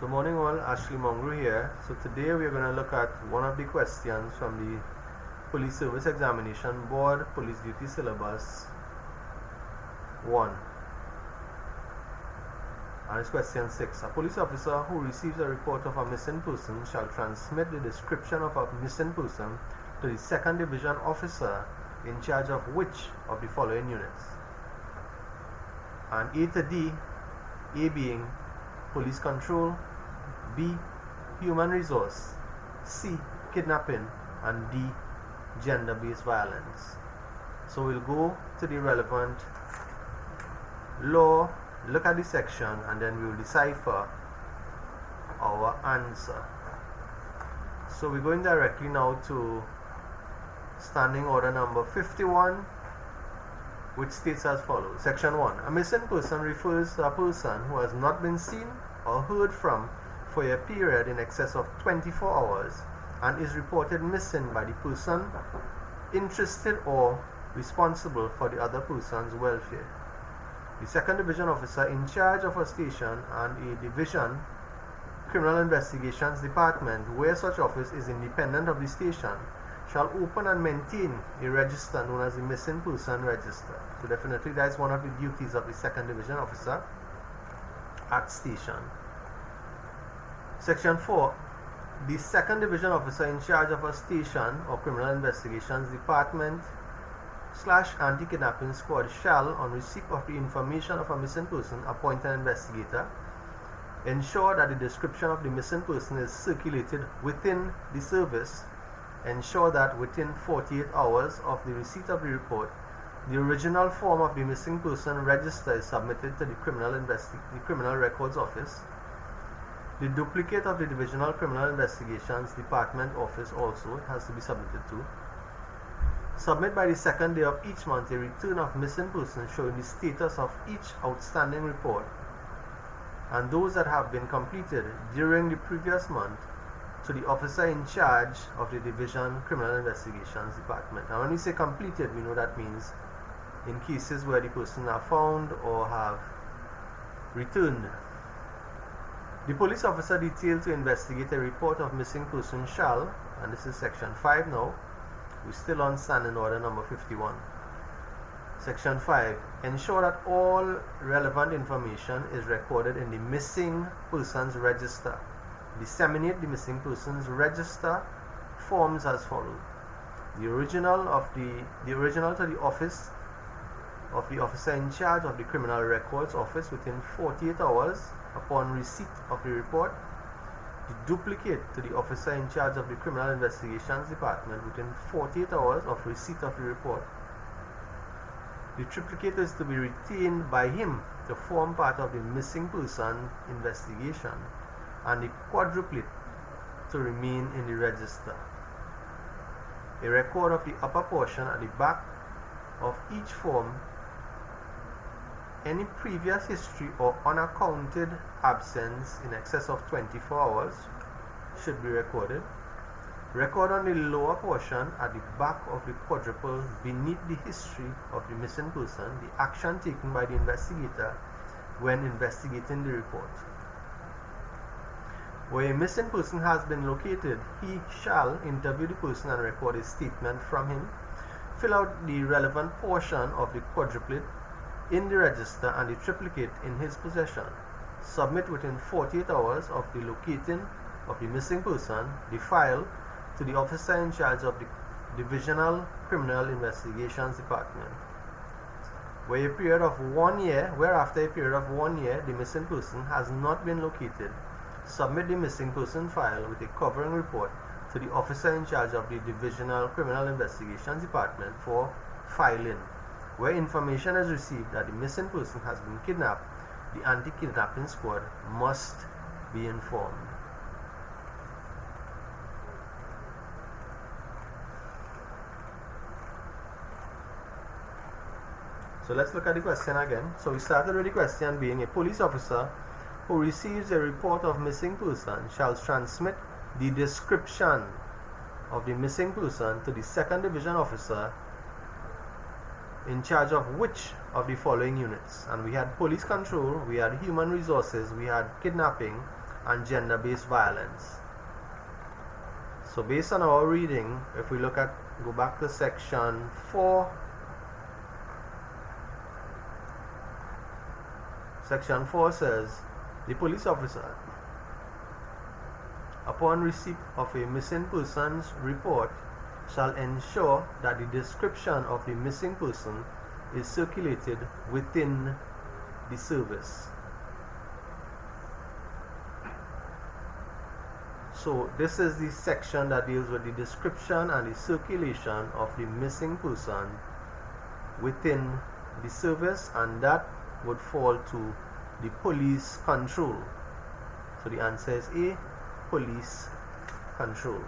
So morning all, Ashley Mongrou here. So today we are going to look at one of the questions from the Police Service Examination Board Police Duty Syllabus 1. And it's question 6. A police officer who receives a report of a missing person shall transmit the description of a missing person to the 2nd Division officer in charge of which of the following units? And A to D, A being police control, B, human resource, C, kidnapping, and D, gender-based violence. So we'll go to the relevant law, look at the section, and then we will decipher our answer. So we're going directly now to standing order number 51, which states as follows. Section 1. A missing person refers to a person who has not been seen or heard from for a period in excess of 24 hours and is reported missing by the person interested or responsible for the other person's welfare. The 2nd Division officer in charge of a station and a division criminal investigations department where such office is independent of the station shall open and maintain a register known as the missing person register. So definitely that is one of the duties of the 2nd Division officer at station. Section 4. The 2nd Division officer in charge of a station or criminal investigations department / anti-kidnapping squad shall, on receipt of the information of a missing person, appoint an investigator, ensure that the description of the missing person is circulated within the service, ensure that within 48 hours of the receipt of the report, the original form of the missing person register is submitted to the Criminal Records Office. The duplicate of the Divisional Criminal Investigations Department office also has to be submitted to. Submit by the 2nd day of each month a return of missing persons showing the status of each outstanding report and those that have been completed during the previous month to the officer in charge of the Division Criminal Investigations Department. And when we say completed, we know that means in cases where the person are found or have returned. The police officer detailed to investigate a report of missing person shall, and this is section 5 now, we're still on standing order number 51. Section 5. Ensure that all relevant information is recorded in the missing persons register. Disseminate the missing persons register forms as follows. The original to the office of the officer in charge of the Criminal Records Office within 48 hours upon receipt of the report. The duplicate to the officer in charge of the Criminal Investigations Department within 48 hours of receipt of the report. The triplicate is to be retained by him to form part of the missing person investigation, and the quadruplet to remain in the register. A record of the upper portion at the back of each form, any previous history or unaccounted absence in excess of 24 hours should be recorded. Record on the lower portion at the back of the quadruple beneath the history of the missing person the action taken by the investigator when investigating the report. Where a missing person has been located, he shall interview the person and record a statement from him, fill out the relevant portion of the quadruplet in the register and the triplicate in his possession. Submit within 48 hours of the locating of the missing person the file to the officer in charge of the Divisional Criminal Investigations Department. Whereafter a period of 1 year the missing person has not been located, submit the missing person file with a covering report to the officer in charge of the Divisional Criminal Investigations Department for filing. Where information is received that the missing person has been kidnapped, the anti-kidnapping squad must be informed. So let's look at the question again. So we started with the question being a police officer who receives a report of missing person shall transmit the description of the missing person to the 2nd Division officer in charge of which of the following units? And we had police control, we had human resources, we had kidnapping, and gender-based violence. So based on our reading, if we go back to section 4, section 4 says, the police officer, upon receipt of a missing persons report, shall ensure that the description of the missing person is circulated within the service. So this is the section that deals with the description and the circulation of the missing person within the service, and that would fall to the police control. So the answer is A, police control.